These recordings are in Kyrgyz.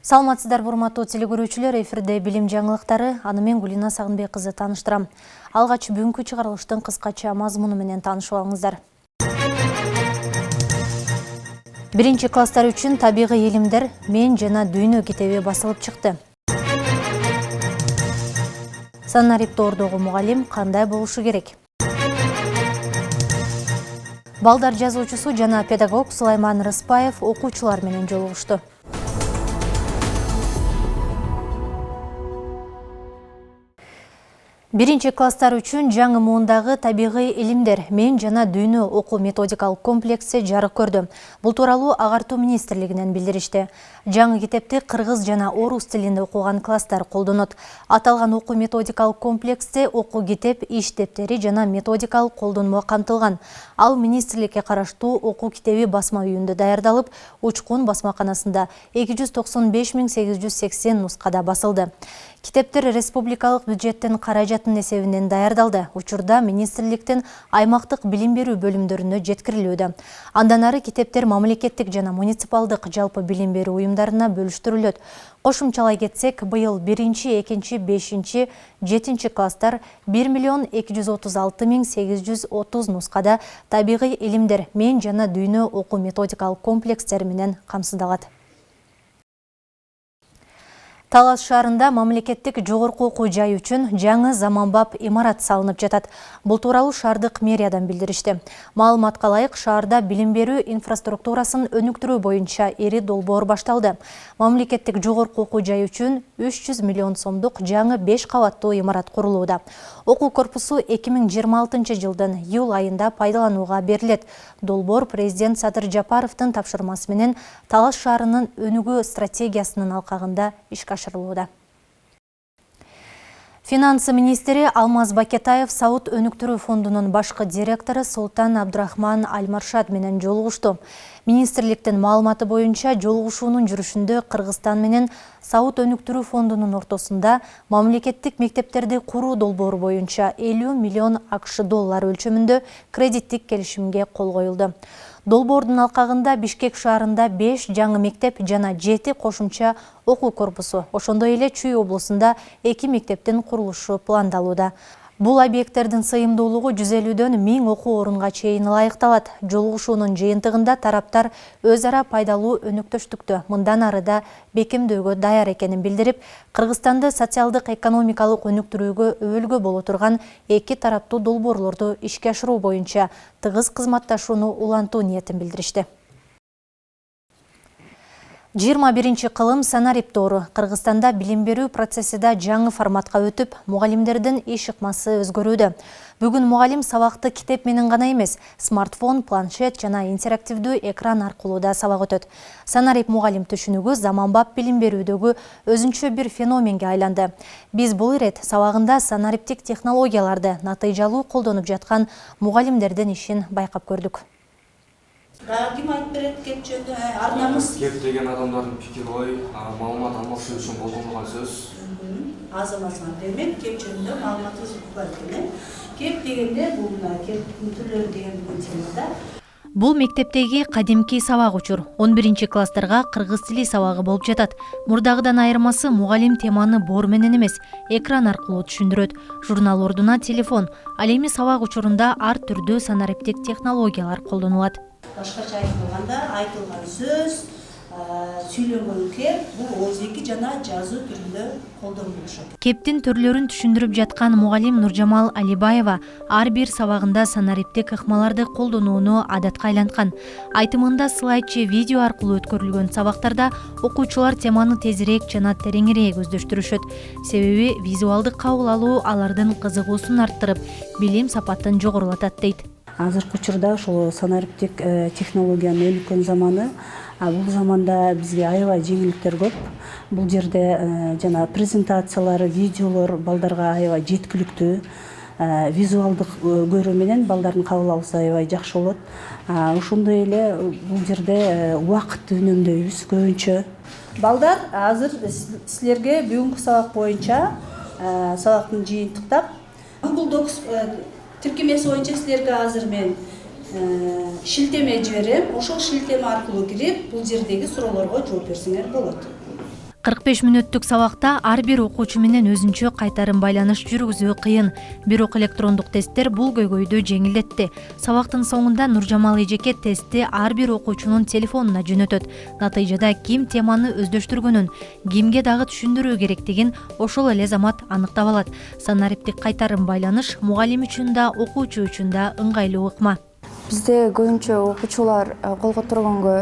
Саламатсыздар урматтуу телекөрүүчүлөр, эфирде билим жаңылыктары, аны мен Гулина Сагынбек кызы тааныштырам. Алгач бүгүнкү чыгарылыштын кыскача мазмуну менен таанышып алыңыздар. Биринчи класстар үчүн табигый илимдер «Мен жана дүйнө» китеби басылып чыкты. Санариптордогу мугалим кандай болушу керек? Балдар жазуучусу жана педагог Сулайман Рыспаев окуучулар менен жолугушту. Биринчи класстар үчүн жаңы муундагы табигый илимдер «Мен жана дүйнө» окуу методикалык комплекси жарык көрдү. Бул тууралуу Агартуу министрлигинен билдиришти. Жаңы китепти кыргыз жана орус тилинде окуган класстар колдонот. Аталган окуу методикалык комплексте окуу китеп, иш дептери жана методикалык колдонмо камтылган. Ал министрликке караштуу окуу китеби басма үйүндө даярдалып, Учкун басмаканасында 295.880 нускада басылды. Китептер республикалык бюджеттин каражатын эсебинен даярдалды. Учурда министрликтин аймактык билим берүү бөлүмдөрүнө жеткирилүүдө. Андан ары китептер мамлекеттик жана муниципалдык жалпы билим берүү уюмдарына бөлүштүрүлөт. Кошумчалай кетсек, быйыл 1-2, 5, 7 класстар 1.236.830 нускада табигый илимдер «Мен жана дүйнө» окуу методикалык комплекстери менен камсыздалат. Талас шаарында мамлекеттик жогорку окуу жай үчүн жаңы заманбап имарат салынып жатат. Бул тууралуу шаардык мэриядан билдиришти. Маалыматка ылайык, шаарда билим берүү инфраструктурасын өнүктүрүү боюнча ири долбоор башталды. Мамлекеттик жогорку окуу жай үчүн 300 миллион сомдук жаңы 5 кабаттуу имарат курулууда. Окуу корпусу 2026 жылдын июль айында пайдаланууга берилет. Долбоор президент Садыр Жапаровдун тапшырмасы менен Талас шаарынын өнүгүү стратегиясынын алкагында ишке ашырылууда. Финансы министри Алмаз Бакетаев Сауд өнүктүрүү фондунун башкы директору Султан Абдрахман Аль-Маршад менен жолугушту. Министрликтин маалыматы боюнча жолугушуунун жүрүшүндө Кыргызстан менен Сауд өнүктүрүү фондунун ортосунда мамлекеттик мектептерди куруу долбоору боюнча 50 миллион АКШ доллары өлчөмүндө кредиттик келишимге кол коюлду. Долбоордун алкагында Бишкек шаарында 5 жаңы мектеп жана 7 кошумча окуу корпусу, ошондой эле Чүй облусунда 2 мектептин курулушу пландалууда. Бул объекттердин сыйымдуулугу 150дөн 1000 окуу орунга чейин ылайыкталат. Жолугушуунун жыйынтыгында тараптар өз ара пайдалуу өнөктөштүктү мындан ары да бекемдөөгө даяр экенин билдирип, Кыргызстанды социалдык экономикалык өнүктүрүүгө өбөлгө боло турган эки тараптуу долбоорлорду ишке ашыруу боюнча тыгыз кызматташууну улантуу ниетин билдиришти. 21 кылым санариптору Кыргызстанда билим берүү процесси да жаңы форматка өтүп, мугалимдердин иш ыкмасы өзгөрүүдө. Бүгүн мугалим сабакты китеп менен гана эмес, смартфон, планшет жана интерактивдүү экран аркылуу да сабак өтөт. Санарип мугалим түшүнүгү заманбап билим берүүдөгү өзүнчө бир феноменге айланды. Биз бул ирет сабагында санариптик технологияларды натыйжалуу колдонуп жаткан мугалимдердин ишин байкап көрдүк. Ким айтып берет кеп жөнүндө арнамыз? Кеп деген адамдардын пикир ой, маалымат алмашуу үчүн колдонулган сөз. Азаматсың демек кеп жөнүндө маалыматыбыз бар экен. Кеп дегенде бул кептин түрлөрү деген темада. Бул мектептеги кадимки сабак учур. 11 класстарга кыргыз тили сабагы болуп жатат. Мурдагыдан айырмасы мугалим теманы боор менен эмес, экран аркылуу түшүндүрөт. Журнал ордуна телефон. Ал эми сабак учурунда ар түрдүү санариптик технологиялар колдонулат. Башкача айтылганда айтылган сөз, сүйлөнгөн кеп бул оозеки жана жазуу түрүндө колдонулушат. Кептин түрлөрүн түшүндүрүп жаткан мугалим Нуржамал Алибаева ар бир сабагында санариптик ыкмаларды колдонууну адатка айланткан. Айтымында слайдчы видео аркылуу өткөрүлгөн сабактарда окуучулар теманы тезирээк жана тереңирээк өздөштүрүшөт. Себеби визуалдык кабыл алуу алардын кызыгуусун арттырып, билим сапатын жогорулатат дейт. Азыркы учурда ошол санариптик технологиянын өнүккөн заманы, бул заманда бизге аябай жеңилдиктер көп. Бул жерде жана презентациялар, видеолор балдарга аябай жеткиликтүү, визуалдык көрүү менен балдардын кабыл алуусу аябай жакшы болот. Ошондой эле бул жерде убакытты үнөмдөйбүз көбүнчө. Балдар, азыр силерге бүгүнкү сабак боюнча сабактын жыйынтыктап Google Docs тиркемеси боюнча силерге азыр мен шилтеме жиберем. Ошол шилтеме аркылуу кирип, бул жердеги суроолорго жооп берсеңер болот. 45 мүнөттүк сабакта ар бир окуучу менен өзүнчө кайтарым байланыш жүргүзүү кыйын. Бирок электрондук тесттер бул көйгөйдү жеңилдетти. Сабактын соңунда Нуржамал эжеке тестти ар бир окуучунун телефонуна жөнөтөт. Натыйжада ким теманы өздөштүргөнүн, кимге дагы түшүндүрүү керектигин ошол эле замат аныктап алат. Санариптик кайтарым байланыш мугалим үчүн да, окуучу үчүн да ыңгайлуу ыкма. Бизде көбүнчө окуучулар колго тургөнгө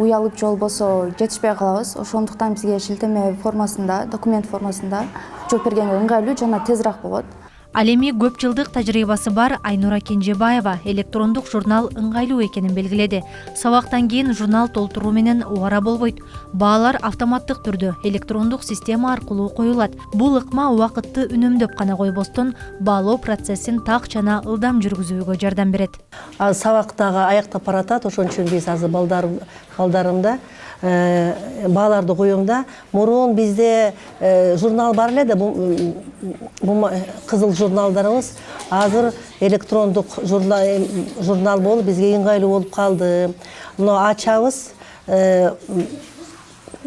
уялып же болбосо жетишпей калабыз. Ошондуктан бизге шилтеме формасында, документ формасында жооп бергенге ыңгайлуу жана тезирээк болот. Ал эми көп жылдык тажрыйбасы бар Айнура Кенжебаева электрондук журнал ыңгайлуу экенин белгиледи. Сабактан кийин журнал толтуруу менен убара болбойт. Баалар автоматтык түрдө электрондук система аркылуу коюлат. Бул ыкма убакытты үнөмдөп гана койбостон, баалоо процессин так жана ылдам жүргүзүүгө жардам берет. Сабактагы аяктап баратат, ошон үчүн биз азыр балдарымда бааларды коюмда. Мурун бизде журнал бар эле да, бул кызыл журналдарыбыз азыр электрондук журнал болуп бизге ыңгайлуу болуп калды. Муну ачабыз,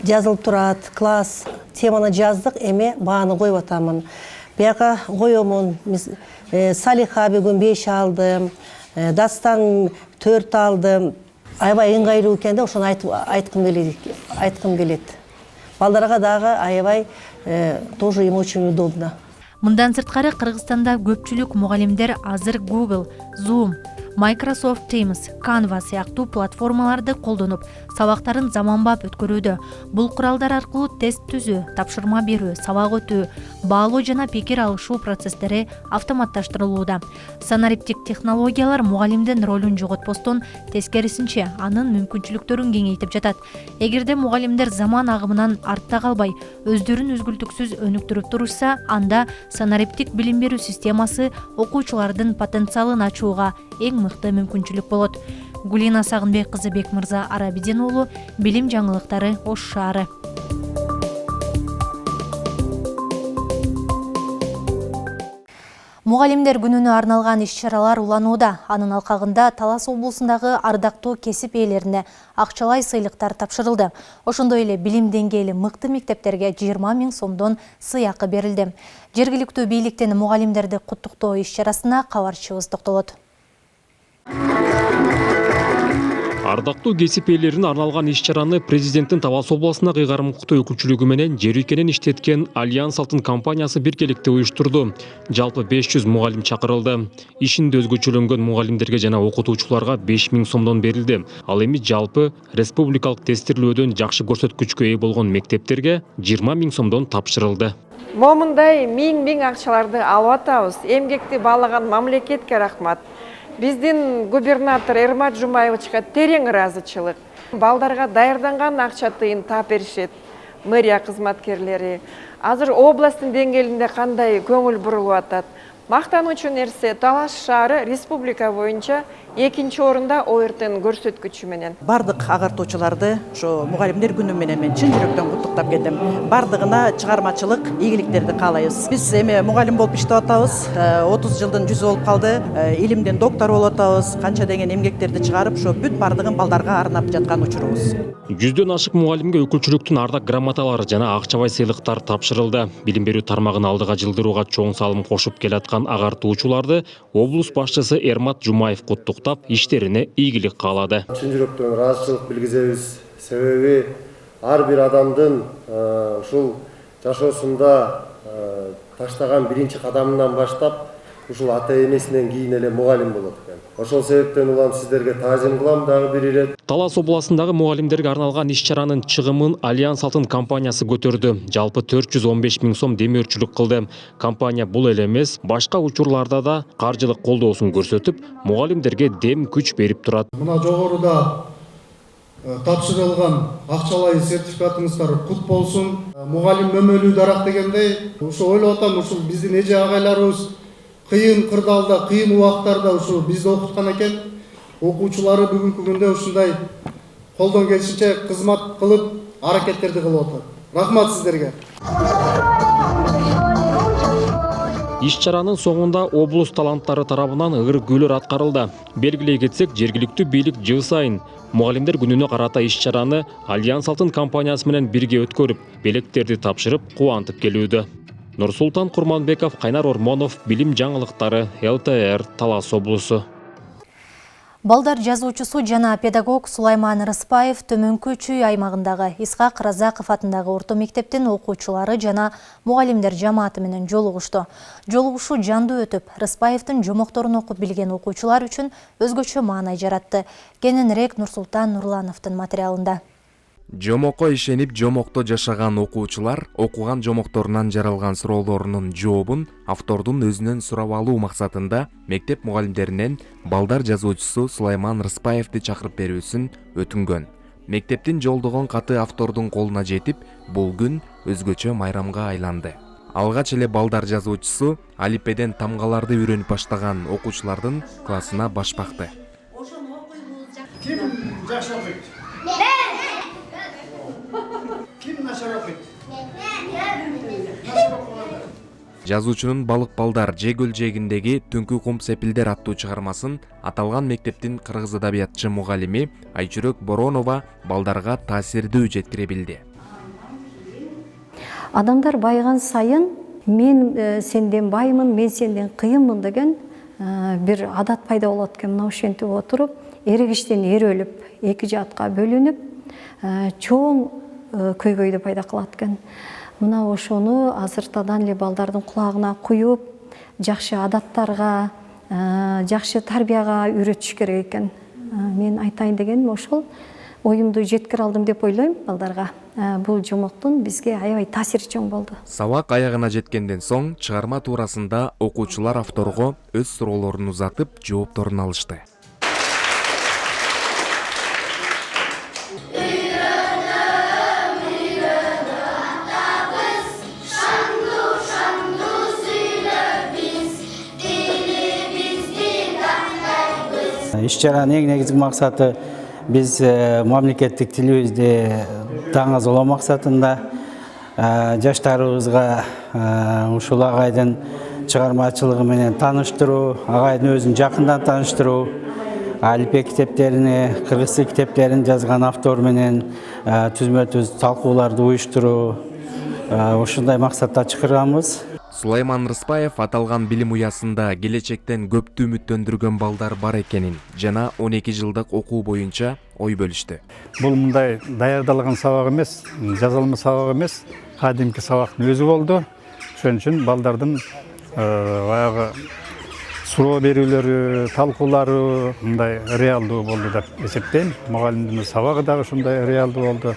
жазылып турат, класс теманы жаздык, эми бааны коюп атамын. Бияка коёмун, Салиха бүгүн 5 алдым, Дастан 4 алдым. Аябай ыңгайлуу экен да, ошону айткым келет. Балдарга дагы аябай тоже им очень удобно. Мындан сырткары Кыргызстанда көпчүлүк мугалимдер азыр Google, Zoom, Microsoft Teams, Canva сыяктуу платформаларды колдонуп, сабактарын заманбап өткөрүүдө. Бул куралдар аркылуу тест түзүү, тапшырма берүү, сабак өтүү, баалоо жана пикир алышуу процесстери автоматташтырылууда. Санариптик технологиялар мугалимдин ролун жоготпостон, тескерисинче анын мүмкүнчүлүктөрүн кеңейтип жатат. Эгерде мугалимдер заман агымынан артта калбай, өздөрүн үзгүлтүксүз өнүктүрүп турушса, анда санариптик билим берүү системасы окуучулардын потенциалын ачууга эң мыкты мүмкүнчүлүк болот. Гулина Сагынбек кызы Бекмырза Арабидин уулу, билим жаңылыктары Ош шаары. Мугалимдер күнүнө арналган иш-чаралар уланууда. Анын алкагында Талас облусундагы ардактуу кесип ээлерине акчалай сыйлыктар тапшырылды. Ошондой эле билим деңгээли мыкты мектептерге 20 000 сомдон сыйакы берилди. Жергиликтүү бийликтин мугалимдерди куттуктоо иш-чарасына кабарчыбыз токтолот. Ардактуу кесип ээлерине арналган иш-чараны президенттин Талас областына кыйгарымдуу өкүлчүлүгү менен жер ülкенин иштеткен Альянс Алтын компаниясы биргеликте уюштурду. Жалпы 500 мугалим чакырылды. Ишинде өзгөчөлөнгөн мугалимдерге жана окутуучуларга 5 000 сомдон берилди. Ал эми жалпы республикалык тестирлөөдөн жакшы көрсөткүчкө ээ болгон мектептерге 20 000 сомдон тапшырылды. Момундай миң акчаларды алып атабыз. Эмгекти баалаган мамлекетке рахмат. Биздин губернатор Эрмат Жумаевичке терең ыраазычылык. Балдарга даярданган акча тыйын таап беришет мэрия кызматкерлери. Азыр областтын деңгээлинде кандай көңүл бурулуп атат. Мактануучу нерсе Талас шаары республика боюнча 2-нчи орунда ОРТ-н көрсөткүчү менен. Бардык агартуучуларды ошо мугалимдер күнү менен мен чын жүрөктөн куттуктап кетем. Бардыгына чыгармачылык, ийгиликтерди каалайбыз. Биз эми мугалим болуп иштеп атабыз. 30 жылдын жүзү болуп калды. Илимден доктор болуп атабыз. Канча деген эмгектерди чыгарып, ошо бүт бардыгын балдарга арнап жаткан учурубуз. 100дөн ашык мугалимге өкүлчүлүктүн ардак грамоталары жана акчабай сыйлыктар тапшырылды. Билим берүү тармагын алдыга жылдырууга чоң салым кошуп келаткан агартуучуларды облус башчысы Эрмат Жумаев куттуктап, иштерине ийгилик каалады. Чын жүрөктөн ыраазычылык билгизебиз. Себеби ар бир адамдын ушул жашоосунда таштаган биринчи кадамынан баштап ушул ата энесинен кийин эле мугалим болот экен. Ошол себептен улам сиздерге таазим кылам дагы бир ирет. Талас областындагы мугалимдерге арналган иш-чаранын чыгымын Альянс Алтын компаниясы көтөрдү. Жалпы 415 000 сом демөөрчүлүк кылды. Компания бул эле эмес, башка учурларда да каржылык колдоосун көрсөтүп, мугалимдерге дем күч берип турат. Мына жогоруда тапшырылган акчалай сертификатыңыздар кут болсун. Мугалим мөмөлүү дарак дегендей, ошо ойлоп атам, ушул биздин эже агайларыбыз кыйын кырдаалда, кыйын убактарда ушу бизди окуткан экен. Окуучулары бүгүнкү күндө ушундай колдон келишинче кызмат кылып, аракеттерди кылып атат. Рахмат сиздерге. Иш-чаранын соңында облус таланттары тарабынан ыр-гүлөр аткарылды. Белгилей кетсек, жергиликтүү бийлик жыл сайын мугалимдер күнүнө карата иш-чараны Альянс Алтын компаниясы менен бирге өткөрүп, белектерди тапшырып, кубантып келүүдө. Нурсултан Курманбеков, Кайнар Ормонов, билим жаңылыктары, ЛТР, Талас облусу. Балдар жазуучусу жана педагог Сулайман Рыспаев Төмөнкү Чүй аймагындагы Исхак Разаков атындагы орто мектептин окуучулары жана мугалимдер жамааты менен жолугушту. Жолугушуу жандуу өтүп, Рыспаевдин жомокторун окуп билген окуучулар үчүн өзгөчө маанай жаратты. Кененирээк Нурсултан Нурлановдун материалында. Жомокко ишенип, жомокто жашаган окуучулар окуган жомокторунан жаралган суроолорунун жообун автордун өзүнөн сурап алуу максатында мектеп мугалимдеринен балдар жазуучусу Сулайман Рыспаевди чакырып берүүсүн өтүнгөн. Мектептин жолдогон каты автордун колуна жетип, бул күн өзгөчө майрамга айланды. Алгач эле балдар жазуучусу алипеден тамгаларды үйрөнүп баштаган окуучулардын классына баш бакты. Ким жакшы окуйт? Ким начар окуйт? Жазуучунун Балык балдар Жегөл жээгиндеги Түнкү кум сепилдер аттуу чыгармасын аталган мектептин кыргыз адабиятчы мугалими Айчүрөк Боронова балдарга таасирдүү жеткире билди. Адамдар байыган сайын мен сенден баймын, мен сенден кыйынмын деген бир адат пайда болот экен. Мына ошентип отуруп, эригиштен өлүп, эки жаатка бөлүнүп, чоң көйгөйдү пайда кылат экен. Мына ошону азыртадан эле балдардын кулагына куюп, жакшы адаттарга, жакшы тарбияга үйрөтүш керек экен. Мен айтайын дегеним ошол. Оюмду жеткире алдым деп ойлойм балдарга. Бул жомоктун бизге аябай таасири чоң болду. Сабак аягына жеткенден соң чыгарма туурасында окуучулар авторго өз суроолорун узатып, жоопторун алышты. Иш-чаранын эң негизги максаты биз мамлекеттик тилибизди таңазолоо максатында жаштарыбызга ушул агайдын чыгармачылыгы менен тааныштыруу, агайдын өзүн жакындан тааныштыруу, алипе китептерини, кыргыз тил китептерин жазган автор менен түзмө-түз талкууларды уюштуруу, ушундай максатта чакырганбыз. Сулайман Рыспаев аталган билим уясында келечектен көптү үмүттөндүргөн балдар бар экенин жана 12 жылдык окуу боюнча ой бөлүштү. Бул мындай даярдалган сабак эмес, жазылма сабак эмес, кадимки сабактын өзү болду. Ошон үчүн балдардын баягы суроо берүүлөрү, талкуулары мындай реалдуу болду деп эсептейм. Мугалимдин сабагы дагы ушундай реалдуу болду.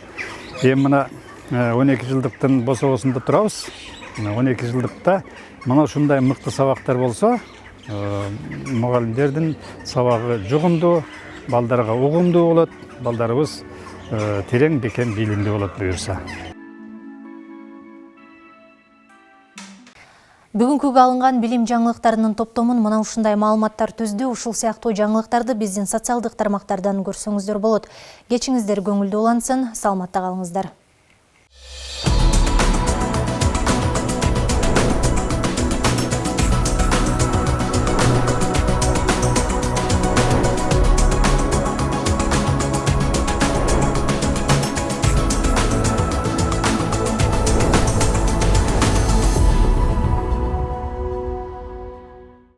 Эми мына 12 жылдыктын босогосунда турабыз. 12 жылдыкта мына ушундай мыкты сабактар болсо, мугалимдердин сабагы жугундуу, балдарга угумдуу болот, балдарыбыз терең бекем билимдүү болот буюрса. Бүгүнкү алынган билим жаңылыктарынын топтомун мына ушундай маалыматтар түздү. Ушул сыяктуу жаңылыктарды биздин социалдык тармактардан көрсөңүздөр болот. Кечиңиздер көңүлдүү улансын, саламатта калыңыздар.